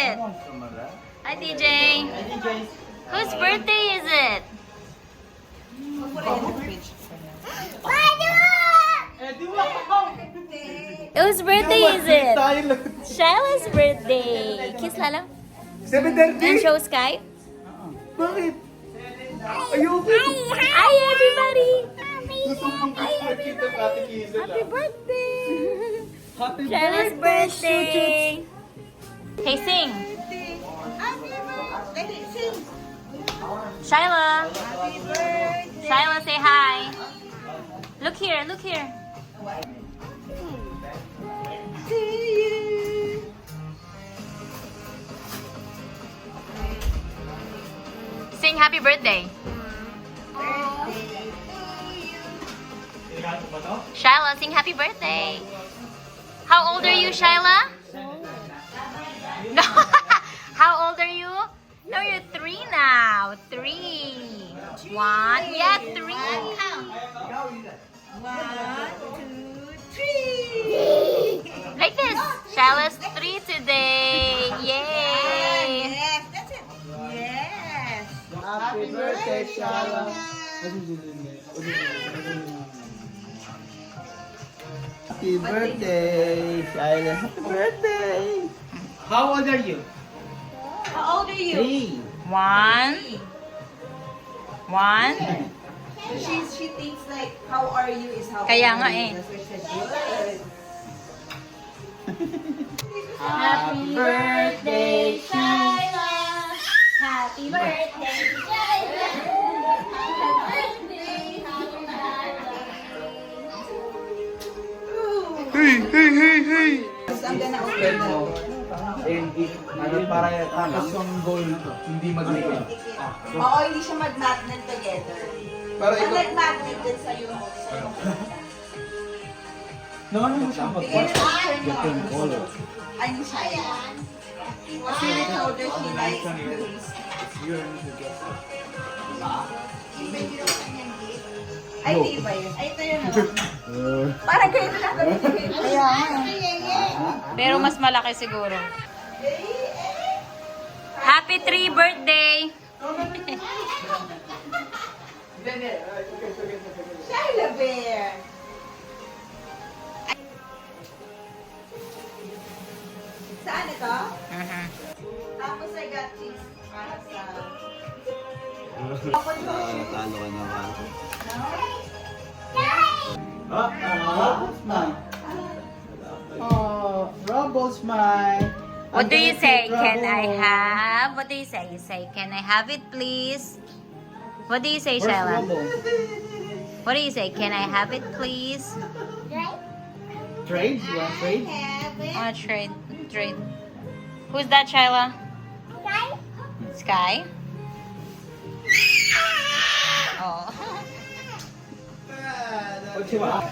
it? Hi, DJ. Whose birthday is it? Whose birthday is it? Shaila's birthday. Kiss Lala. 7:30? And show Sky. Bakit? Ayoko. Hi, everybody. Happy birthday. Happy Shaila's birthday. Hey, sing. Shaila. Shaila, say hi. Look here, look here. Sing happy birthday. Shaila, sing happy birthday. How old are you, Shaila? No. How old are you? No, you're 3 now. 3. 1. Yeah, 3. 1, 2, 3. Like this. Shaila's 3 today. Yay. Yes, that's it. Yes. Happy birthday, Shala. Happy birthday, Shala. Happy birthday. How old are you? How old are you? 1. 1. She thinks like, how are you is how Kaya old nga are you. eh. That's why she said, good. Happy birthday, Shaila. Happy birthday, Shaila. Hey. So I'm gonna open the door. Para tapos yung goal nito, hindi mag-liquid. Oo, hindi siya mag-magnet together. Pero Pag ikaw, nag-magnet din sa'yo, naman mo siya It's option mo. Ano siya yan? Kasi we told her she likes blues. Ay, di ba yun? Ay, ito yun. Parang kayo na kami. Kaya nga. Pero mas malaki siguro. Happy 3 birthday. Shaila Bear. Saan ito? Tapos I got cheese para sa... talo ka naman. Oh, Rubbles mine. What do you say? Can I have? What do you say? You say, can I have it, please? What do you say, Shaila? What do you say? Can I have it, please? Trade? You want trade? Oh, trade. Trade. Who's that, Shaila? Sky. Oh. What you want?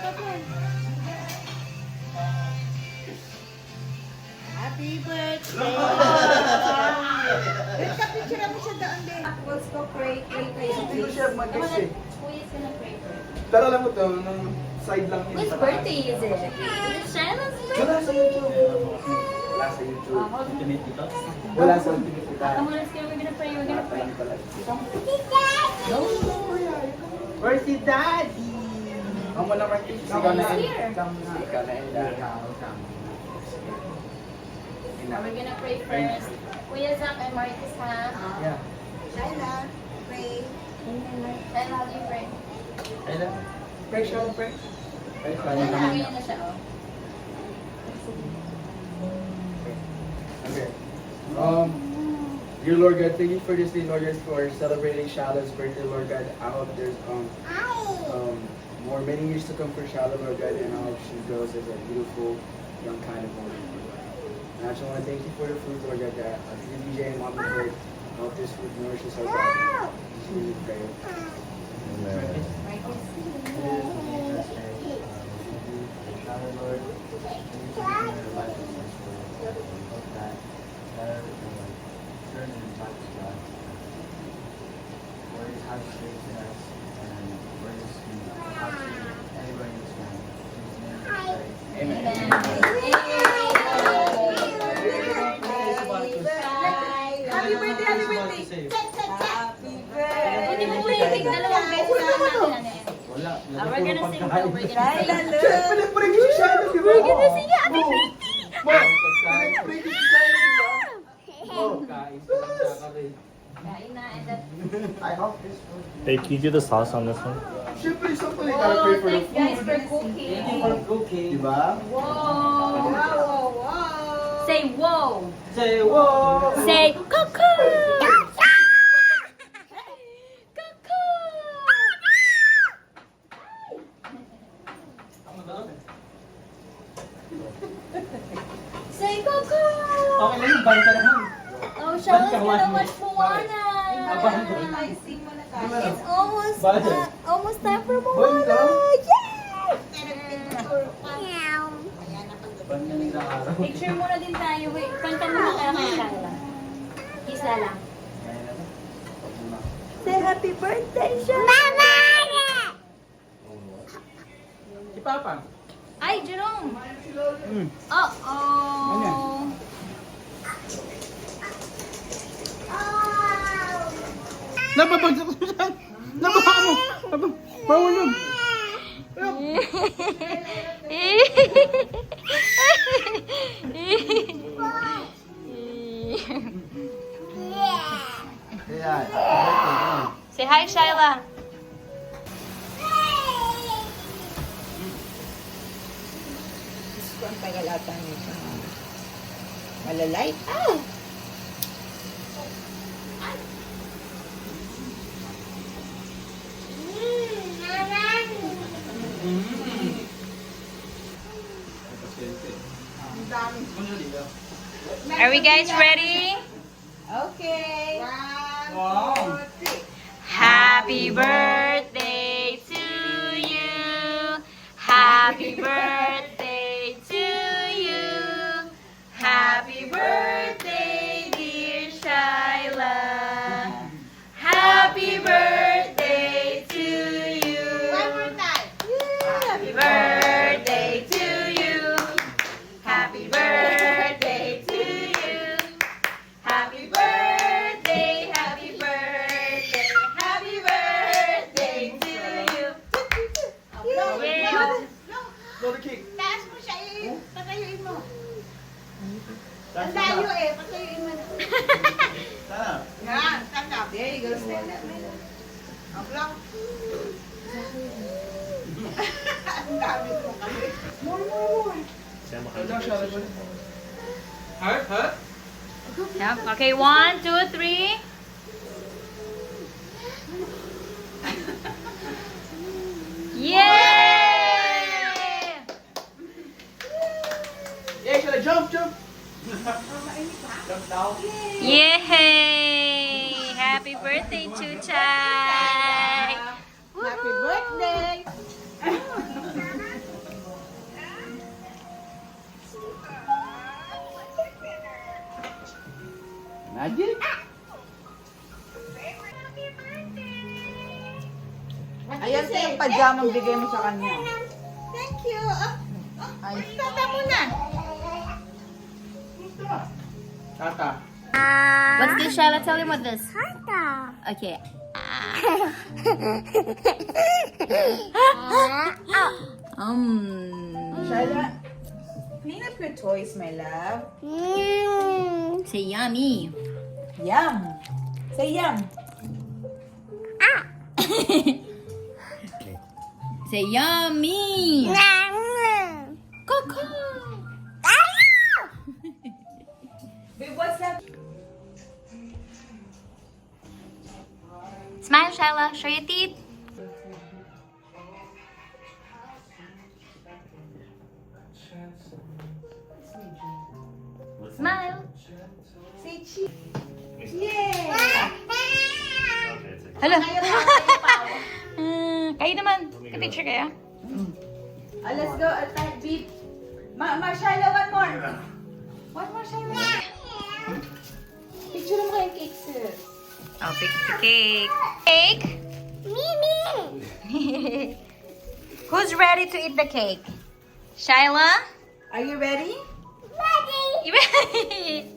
Happy birthday! Wait, kapicture mo siya doon din. Let's go pray. Hindi ko siya mag-guess eh. Who is gonna pray first? Pero alam mo to, nung side lang yun. Whose birthday is it? It's Shaila's Wala sa YouTube. Wala sa YouTube. Wala sa YouTube. Come on, let's go. We're gonna pray. We're gonna pray. Where's si Daddy? Ang wala ka kiss. Ikaw na Here. Ikaw na We're gonna pray first. Kuya Zach and Marcus, ha? Yeah. Shaila, pray. Shaila, how do you pray? Ayun. Pray siya, pray. Pray siya. Ganyan na siya, oh. Okay. Dear Lord God, thank you for this day, Lord God, for celebrating Shaila's birthday, Lord God. I hope there's more many years to come for Shaila, Lord God, and I hope she grows as a beautiful young kind of woman. And I just want to thank you for the food, Lord God, that DJ and Mommy Bird. I hope this food nourishes our body. We pray. Amen. Lord, Amen. We're gonna sing. Shyla, look. Pinag-pray ko si Shiloh, di ba? We're gonna sing happy Oh. birthday! Ma, pinag-pray ko si Shiloh, di ba? Oh. Kain na, and then... I hope this one. Hey, can you do the sauce on this one? Siyempre, isang pala yung gotta pray for the Thanks guys food. for cooking. Di ba? Whoa! Say whoa! Say, whoa! Say cuckoo! Cuckoo! Say cuckoo! Okay lang yung banta naman. Oh, Charlotte's gonna watch Moana! Sing mo na tayo. It's almost Bye. almost time for Banta? Moana! Yay! Banta ng isang araw. Picture muna din tayo. Wait, kanta muna kaya kay Shyla. Isa lang. Say happy birthday, Shyla! Si Papa. Ay, Jerome! Uh-oh! Napapagsak ko siya. Nabaha mo. Bawal yun. Say hi, Shyla. Gusto ang tagalata nito. Malalight. Ah! Are we guys ready? Okay. Wow. Happy birthday to you. Happy birthday to you. Happy birthday, dear Shyla. Happy birthday to you. One more time. Happy birthday to you. Happy birthday to you. Happy birthday, happy birthday, happy birthday to you. Yeah. Go to cake. Taas mo siya eh. Patayuin mo. Ang layo eh. Patayuin mo. Yan. Stand up. There you go. Stand up. Up lang. Ang dami mo kami. More. Heart, heart. Yep. Okay, 1, 2, 3. Yay! Yeah, should I jump? Jump down. Yay! Happy birthday, Chuchay! Happy birthday. Magic. Ayan po yung pajamang bigay mo sa kanya. Thank you. Ay, tata mo na. Tata. What's this, Shyla? Tell him what this. Okay. Shyla, clean up your toys, my love. Say yummy. Yum. Say yum. Say yummy. Coco. Babe, what's that? Smile, Shyla. Show your teeth. Smile. Say cheese. Yay! Hello. Kayo naman. Ka-picture kayo? Let's go. Beep. Shyla, one more. One more, Shyla. Picture mo kayong cake, sir. Oh, pick the cake. Cake? Who's ready to eat the cake? Shyla? Are you ready? You ready?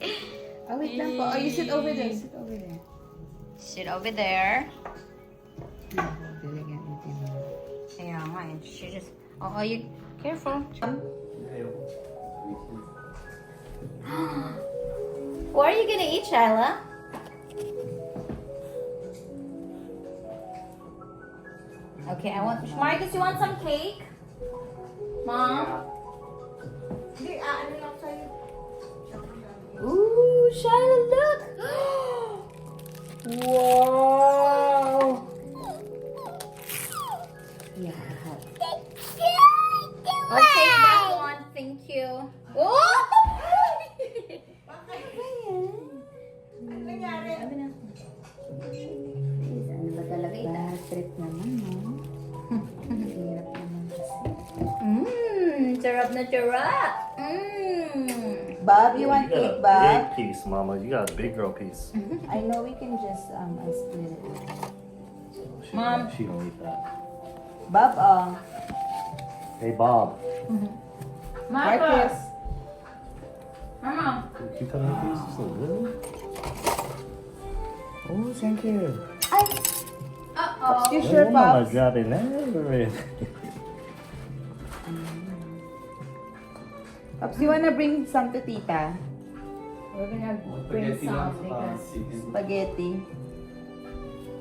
Oh, wait lang po. Oh, you sit over there. Sit over there. Sit over there. Kaya nga, she just... Oh, you careful. What are you gonna eat, Shyla? Okay, I want Marcus, you want some cake? Mom? Hindi, ano lang sa'yo. Ooh, Shyla, look! Wow! Yeah. I'll take that one, thank you. Oh! Ano nangyari? Ano ba talaga ito? Bad trip naman, no? Hirap naman kasi. Sarap na sarap. Mmm. Bob, you want You got cake, a Bob? big piece, Mama. You got a big girl piece. I know we can just split it. She Mom. she don't eat that. Bob, Hey, Bob. Marcus. Mama. Can you cut me a piece? Just a little. Oh, thank you. Uh-oh. You sure, Oh, Mama Bob? dropping everything. Pops, you wanna bring some to tita? We're gonna bring some because Spaghetti.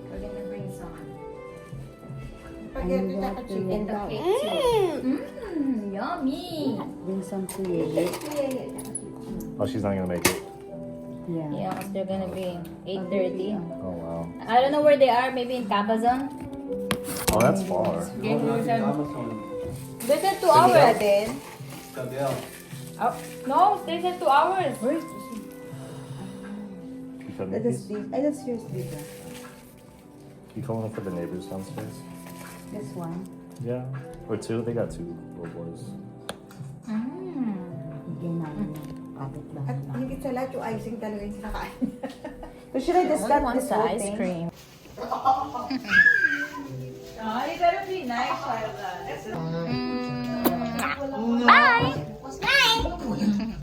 we're gonna bring some. Spaghetti And na what chicken. And the cake too. Yummy. Bring some to Yeye. Oh, she's not gonna make it. Yeah. Yeah, because they're gonna be 8:30. Oh wow. I don't know where they are. Maybe in Cabazon. Oh, that's far. They said 2 Sila hours. din. No, they said 2 hours. You cut me a That is piece? big. I just use bigger. You calling for the neighbors downstairs? This one. Yeah. Or two? They got 2 little boys. Bigyan namin ng kapitbahay At namin. higit sa lahat, yung icing talaga yung kinakain. So should I just cut this whole thing? cream. Oh, you gotta be nice, Shyla. Bye. Bye.